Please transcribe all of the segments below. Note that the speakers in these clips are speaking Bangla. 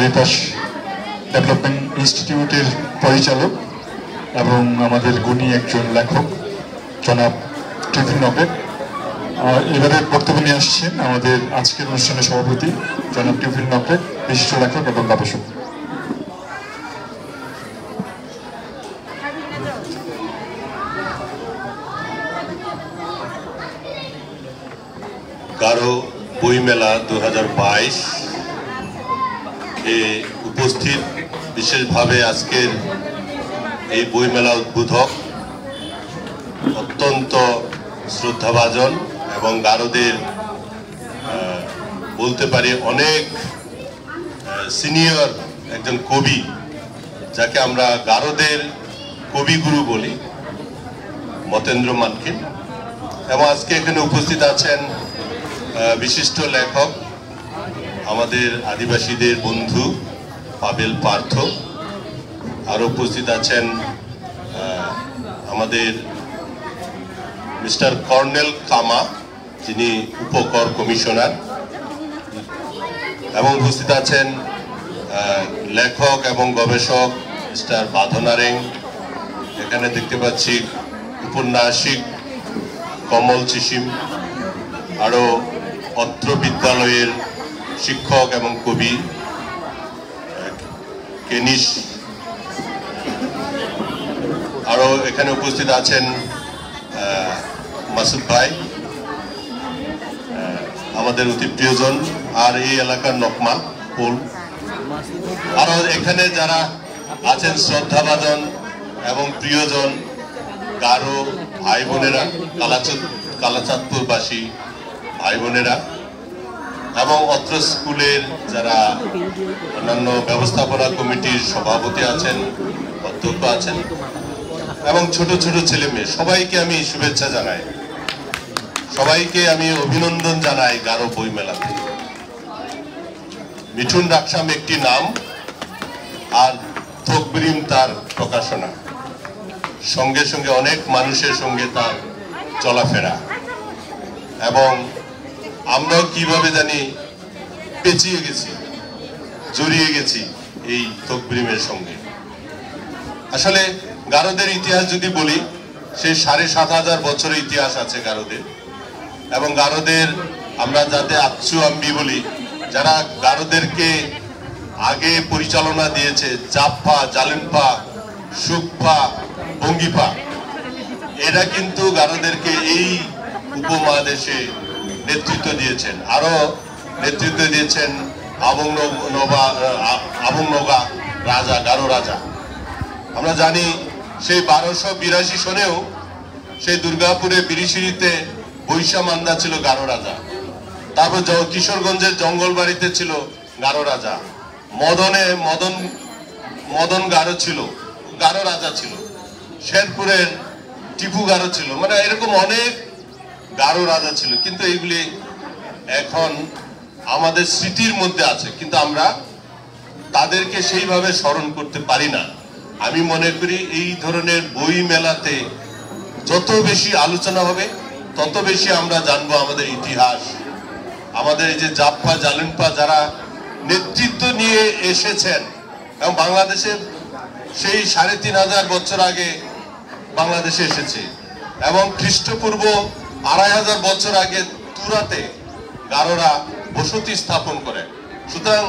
কারিতাস ডেভেলপমেন্ট ইনস্টিটিউটের পরিচালক এবং আমাদের গুণী একজন লেখক জনাব টিউফিল নকরেক। এবারে বক্তব্য নিয়ে আসছেন আমাদের আজকের অনুষ্ঠানের সভাপতি জনাব টিউফিল নকরেক, বিশিষ্ট লেখক এবং গবেষক। গারো বইমেলা 2022 এ উপস্থিত বিশেষভাবে আজকের এই বইমেলা উদ্বোধক অত্যন্ত শ্রদ্ধাভাজন এবং গারোদের বলতে পারি অনেক সিনিয়র একজন কবি, যাকে আমরা গারোদের কবিগুরু বলি, মতেন্দ্র মানকিন। এবং আজকে এখানে উপস্থিত আছেন বিশিষ্ট লেখক আমাদের আদিবাসীদের বন্ধু পাবেল পার্থ। আরও উপস্থিত আছেন আমাদের মিস্টার কর্নেল কামা, যিনি উপকর কমিশনার, এবং উপস্থিত আছেন লেখক এবং গবেষক মিস্টার বাধনারেং। এখানে দেখতে পাচ্ছি উপন্যাসিক কমল চিসিম, আরও অত্র বিদ্যালয়ের শিক্ষক এবং কবি কেনিশ, আরও এখানে উপস্থিত আছেন মাসুদ ভাই, আমাদের অতি প্রিয়জন, আর এই এলাকার নকমা ফুল। আরও এখানে যারা আছেন শ্রদ্ধাভাজন এবং প্রিয়জন গারো ভাই বোনেরা, কালাচাঁদপুরবাসী ভাই বোনেরা, এবং অত্র স্কুলের যারা অন্যান্য ব্যবস্থাপনা কমিটির সভাপতি আছেন, অধ্যক্ষ আছেন, এবং ছোট ছোট ছেলে মেয়ে, সবাইকে আমি শুভেচ্ছা জানাই, সবাইকে আমি অভিনন্দন জানাই গারো বইমেলাতে। মিঠুন রাকসাম একটি নাম, আর তকবিরিম তার প্রকাশনা, সঙ্গে সঙ্গে অনেক মানুষের সঙ্গে তার চলাফেরা, এবং আমরাও কিভাবে জানি পেঁচিয়ে গেছি, জড়িয়ে গেছি এই তকবিরিমের সঙ্গে। আসলে গারোদের ইতিহাস যদি বলি, সেই ৭,৫০০ বছরের ইতিহাস আছে গারোদের। এবং গারোদের আমরা যাতে আচ্ছু আম্বি বলি, যারা গারোদেরকে আগে পরিচালনা দিয়েছে, জাপ্পা, জালিম্পা, সুকপা, বঙ্গিপা, এরা কিন্তু গারোদেরকে এই উপমহাদেশে নেতৃত্ব দিয়েছেন। আরো নেতৃত্ব দিয়েছেন আবংনগা রাজা, গারো রাজা। আমরা জানি সেই 1282 সনেও সেই দুর্গাপুরে বিরিশিরিতে বৈশা মান্দা ছিল গারো রাজা। তারপর কিশোরগঞ্জের জঙ্গলবাড়িতে ছিল গারো রাজা। মদন গারো ছিল, গারো রাজা ছিল। শেরপুরের টিপু গারো ছিল। মানে এরকম অনেক গারো রাজা ছিল, কিন্তু এইগুলি এখন আমাদের স্মৃতির মধ্যে আছে, কিন্তু আমরা তাদেরকে সেইভাবে স্মরণ করতে পারি না। আমি মনে করি এই ধরনের বই মেলাতে যত বেশি আলোচনা হবে, তত বেশি আমরা জানবো আমাদের ইতিহাস, আমাদের এই যে জাপ্পা, জালিম্পা যারা নেতৃত্ব নিয়ে এসেছেন, এবং বাংলাদেশে সেই ৩৫০০ বছর আগে বাংলাদেশে এসেছে, এবং খ্রিস্টপূর্ব ২৫০০ বছর আগে তুরাতে গারোরা বসতি স্থাপন করে। সুতরাং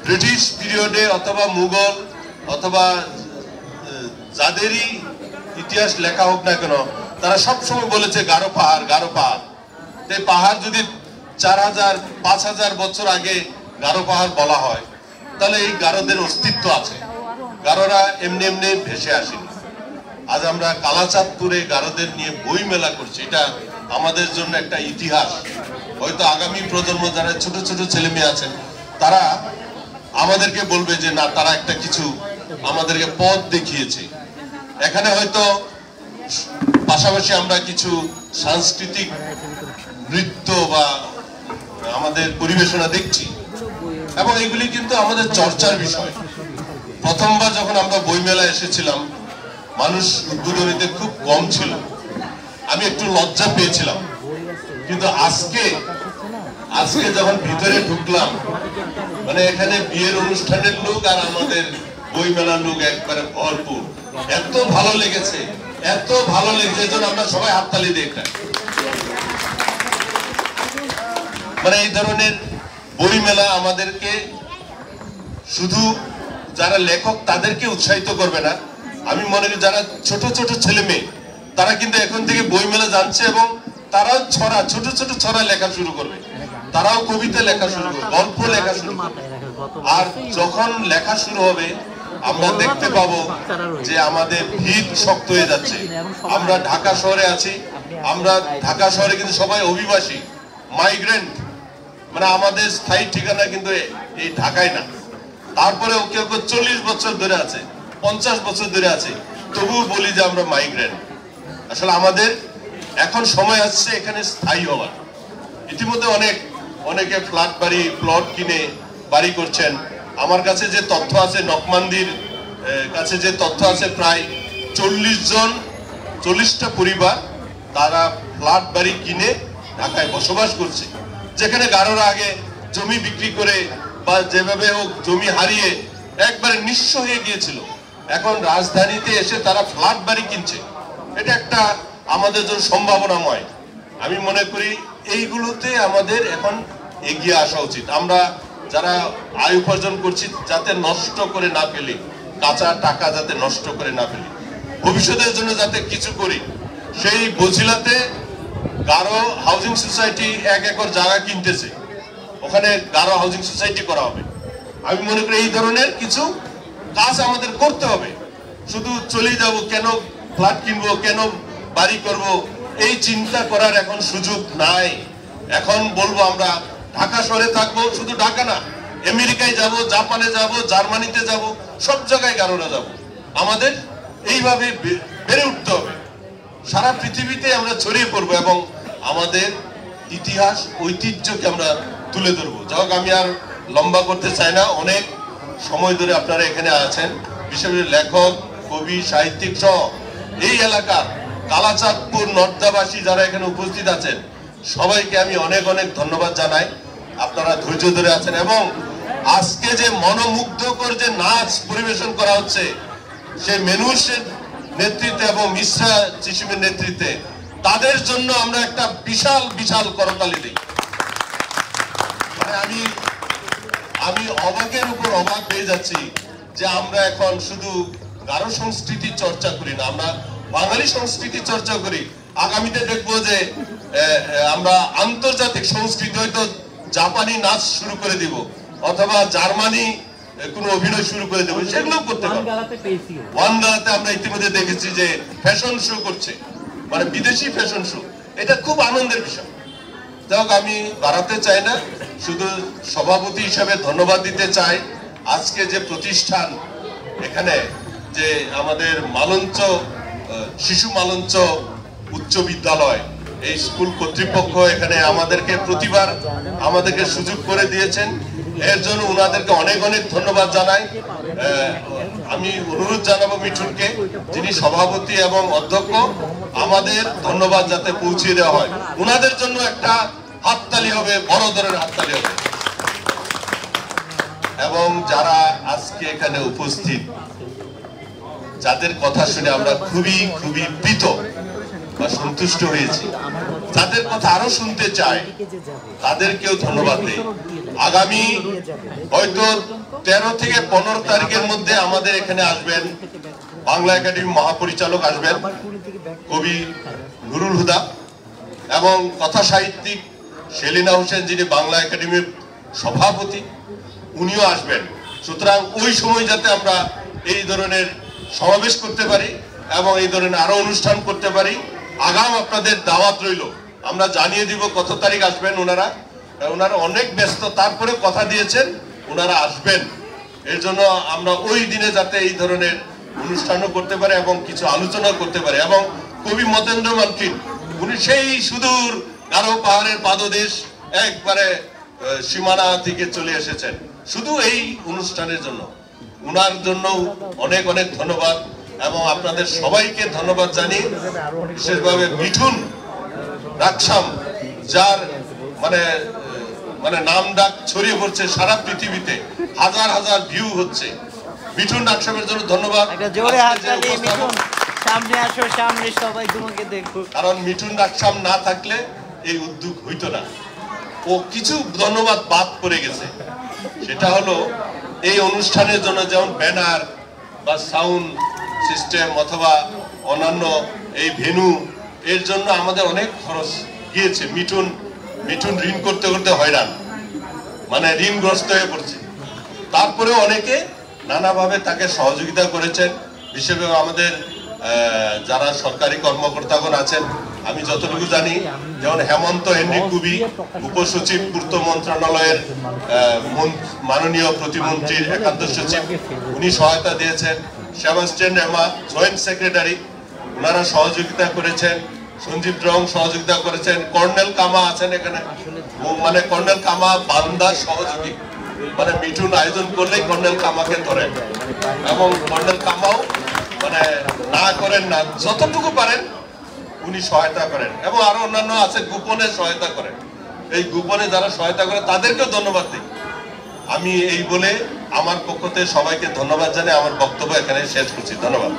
ব্রিটিশ পিরিয়ডে অথবা মুঘল অথবা যাদেরই ইতিহাস লেখা হোক না কেন, তারা সবসময় বলেছে গারো পাহাড়, গারো পাহাড়। এই পাহাড় যদি ৪,০০০-৫,০০০ বছর আগে গারো পাহাড় বলা হয়, তাহলে এই গারোদের অস্তিত্ব আছে। গারোরা এমনি এমনি ভেসে আসেনি। আজ আমরা কালাচাঁদপুরে গারোদের নিয়ে বই মেলা করছি, এটা আমাদের জন্য একটা ইতিহাস। হয়তো আগামী প্রজন্ম যারা ছোট ছোট ছেলে মেয়ে আছেন, তারা আমাদেরকে বলবে যে না, তারা একটা কিছু আমাদেরকে পথ দেখিয়েছে। এখানে হয়তো পাশাপাশি আমরা কিছু সাংস্কৃতিক নৃত্য বা আমাদের পরিবেশনা দেখছি, এবং এগুলি কিন্তু আমাদের চর্চার বিষয়। প্রথমবার যখন আমরা বইমেলা এসেছিলাম, মানুষ উদ্বোধনীতে খুব কম ছিল, আমি একটু লজ্জা পেয়েছিলাম। কিন্তু আজকে যখন ভিতরে ঢুকলাম, মানে এখানে বিয়ের অনুষ্ঠানের লোক আর আমাদের বই মেলার লোক একবারে ভরপুর। এত ভালো লেগেছে, এত ভালো লেগেছে, এজন্য আমরা সবাই হাততালি দিই। এটা মানে এই ধরনের বই মেলা আমাদেরকে শুধু যারা লেখক তাদেরকে উৎসাহিত করবে না, আমি মনে করি যারা ছোট ছোট ছেলে মেয়ে তারা কিন্তু এখন থেকে বই মেলা জানছে এবং তারাও ছড়া, ছোট ছোট ছড়া লেখা শুরু করবে, তারাও কবিতা লেখা শুরু করবে, গল্প লেখা শুরু করবে। আর যখন লেখা শুরু হবে আমরা দেখতে পাবো যে আমাদের ভিত শক্ত হয়ে যাচ্ছে। আমরা ঢাকা শহরে আছি, আমরা ঢাকা শহরে কিন্তু সবাই অভিবাসী, মাইগ্রেন্ট, মানে আমাদের স্থায়ী ঠিকানা কিন্তু এই ঢাকায় না। তারপরে কেউ কেউ 40 বছর ধরে আছে, 50 বছর ধরে আছে, তবুও বলি যে আমরা মাইগ্রেন্ট। আসলে আমাদের এখন সময় আসছে এখানে স্থায়ী হওয়ার। ইতিমধ্যে অনেকে ফ্ল্যাট বাড়ি, প্লট কিনে বাড়ি করছেন। আমার কাছে যে তথ্য আছে, নকমান্দির কাছে যে তথ্য আছে, প্রায় 40টা পরিবার তারা ফ্ল্যাট বাড়ি কিনে ঢাকায় বসবাস করছে। যেখানে গারোরা আগে জমি বিক্রি করে বা যেভাবে হোক জমি হারিয়ে একবারে নিঃস্ব হয়ে গিয়েছিল, এখন রাজধানীতে এসে তারা ফ্ল্যাট বাড়ি কিনছে। এটা একটা আমাদের জন্য সম্ভাবনাময়। আমি মনে করি এইগুলোতে আমাদের এখন এগিয়ে আসা উচিত। আমরা যারা আয় উপার্জন করছি যাতে নষ্ট করে না ফেলি, কাঁচা টাকা যাতে নষ্ট করে না ফেলি, ভবিষ্যতের জন্য যাতে কিছু করি। সেই বছিলাতে গারো হাউজিং সোসাইটি 1 একর জায়গা কিনতেছে, ওখানে গারো হাউজিং সোসাইটি করা হবে। আমি মনে করি এই ধরনের কিছু কাজ আমাদের করতে হবে। শুধু চলে যাব, কেন ফ্ল্যাট কিনবো, কেন বাড়ি করব, এই চিন্তা করার এখন সুযোগ নাই। এখন বলবো আমরা ঢাকা শহরে থাকবো, শুধু ঢাকা না, আমেরিকায় যাব, জাপানে যাব, জার্মানিতে যাব, সব জায়গায় গারোরা যাব। আমাদের এইভাবে বেড়ে উঠতে হবে, সারা পৃথিবীতে আমরা ছড়িয়ে পড়বো এবং আমাদের ইতিহাস ঐতিহ্যকে আমরা তুলে ধরবো। যাই আমি আর লম্বা করতে চাই না, অনেক সময় ধরে আপনারা এখানে আছেন, বিশেষ করে লেখক, কবি, সাহিত্যিক সহ এই এলাকার কালাচাঁদপুর নর্দাবাসী যারা এখানে উপস্থিত আছেন সবাইকে আমি অনেক ধন্যবাদ জানাই। আপনারা ধৈর্য ধরে আছেন এবং আজকে যে মনোমুগ্ধকর যে নাচ পরিবেশন করা হচ্ছে, সেই মেনুসের নেতৃত্বে এবং মিশ্রা চিসিমের নেতৃত্বে, তাদের জন্য আমরা একটা বিশাল করতালি দিই। মানে আমি অবাকের উপর অবাক হয়ে যাচ্ছি যে আমরা এখন শুধু গারো সংস্কৃতি চর্চা করি না, আমরা বাঙালি সংস্কৃতি চর্চা করি। আগামীতে দেখবো যে আমরা আন্তর্জাতিক সংস্কৃতি, হয়তো জাপানি নাচ শুরু করে দিব অথবা জার্মানি কোনো অভিনয় শুরু করে দেবো, সেগুলো করতে পারবো। ওয়ানগালাতে আমরা ইতিমধ্যে দেখেছি যে ফ্যাশন শো করছে, মানে বিদেশি ফ্যাশন শো, এটা খুব আনন্দের বিষয়। যাক আমি বাড়াতে চাই না, শুধু সভাপতি হিসাবে ধন্যবাদ দিতে চাই। আজকে যে প্রতিষ্ঠান এখানে, যে আমাদের মালঞ্চ শিশু মালঞ্চ উচ্চ বিদ্যালয়, এই স্কুল কর্তৃপক্ষ এখানে আমাদেরকে প্রতিবার আমাদেরকে সুযোগ করে দিয়েছেন, এর জন্য ওনাদেরকে অনেক ধন্যবাদ জানাই। আমি অনুরোধ জানাবো মিঠুনকে, যিনি সভাপতি এবং অধ্যক্ষ, আমাদের ধন্যবাদ যাতে পৌঁছে দেওয়া হয়। ওনাদের জন্য একটা হাততালি হবে, বড় ধরনের হাততালি হবে। এবং যারা আজকে এখানে উপস্থিত, যাদের কথা শুনে আমরা খুবই প্রীত বা সন্তুষ্ট হয়েছি, যাদের কথা আরো শুনতে চাই, তাদেরকেও ধন্যবাদ দেই। আগামী হয়তো 13 থেকে 15 তারিখের মধ্যে আমাদের এখানে আসবেন বাংলা একাডেমি মহাপরিচালক, আসবেন কবি নুরুল হুদা এবং কথা সাহিত্যিক সেলিনা হোসেন, যিনি বাংলা একাডেমির সভাপতি, উনিও আসবেন। সুতরাং ওই সময় যাতে আমরা এই ধরনের সমাবেশ করতে পারি এবং এই ধরনের আরো অনুষ্ঠান করতে পারি, আগাম আপনাদের দাওয়াত রইল। আমরা জানিয়ে দিব কত তারিখ আসবেন। ওনারা অনেক ব্যস্ত, তারপরে কথা দিয়েছেন ওনারা আসবেন। এর জন্য আমরা ওই দিনে যাতে এই ধরনের অনুষ্ঠানও করতে পারে এবং কিছু আলোচনা করতে পারে। এবং কবি মতেন্দ্র মার্কিন, উনি সেই সুদূর গারো পাহাড়ের পাদদেশ একবারে সীমানা থেকে চলে এসেছেন শুধু এই অনুষ্ঠানের জন্য। উনার জন্য অনেক ধন্যবাদ এবং আপনাদের সবাইকে ধন্যবাদ জানিয়ে বিশেষভাবে মিঠুন রাকসাম, যার মানে মানে নাম ডাক ছড়িয়ে পড়ছে সারা পৃথিবীতে, হাজার হাজার ভিউ হচ্ছে। মিঠুন ডাকসামের জন্য ধন্যবাদ। সামনে আসো, সামনে সবাই তোমাকে দেখো। কারণ মিঠুন ডাকসাম না থাকলে এই উদ্যোগ হইতো না। ও কিছু ধন্যবাদ বাদ পড়ে গেছে, সেটা হলো এই অনুষ্ঠানের জন্য যেমন ব্যানার বা সাউন্ড সিস্টেম অথবা অন্যান্য এই ভেন্যু, এর জন্য আমাদের অনেক খরচ গিয়েছে। মিঠুন ঋণ করতে করতে হয়রান, মানে ঋণগ্রস্ত হয়ে পড়ছে। তারপরে অনেকে নানাভাবে তাকে সহযোগিতা করেছেন। বিশেষ করে আমাদের যারা সরকারি কর্মকর্তাগণ আছেন, আমি যতটুকু জানি, যেমন হেমন্ত হেনরি কুবি, উপসচিব পূর্ত মন্ত্রণালয়ের মাননীয় প্রতিমন্ত্রীর একান্ত সচিব, উনি সহায়তা দিয়েছেন। সেবাস্টিয়ান রেমা জয়েন্ট সেক্রেটারি, ওনারা সহযোগিতা করেছেন। সঞ্জীব রং সহযোগিতা করেছেন। কর্নেল কামা আছেন এখানে, মানে কর্নেল কামা বান্দার সহযোগী, মানে মিঠুন আয়োজন করলেই কর্নেল কামাকে ধরেন, এবং কর্নেল কামাও মানে না করেন না, যতটুকু পারেন উনি সহায়তা করেন। এবং আরো অন্যান্য আছে গোপনে সহায়তা করেন। এই গোপনে যারা সহায়তা করে তাদেরকেও ধন্যবাদ দিই। আমি এই বলে আমার পক্ষ থেকে সবাইকে ধন্যবাদ জানিয়ে আমার বক্তব্য এখানে শেষ করছি। ধন্যবাদ।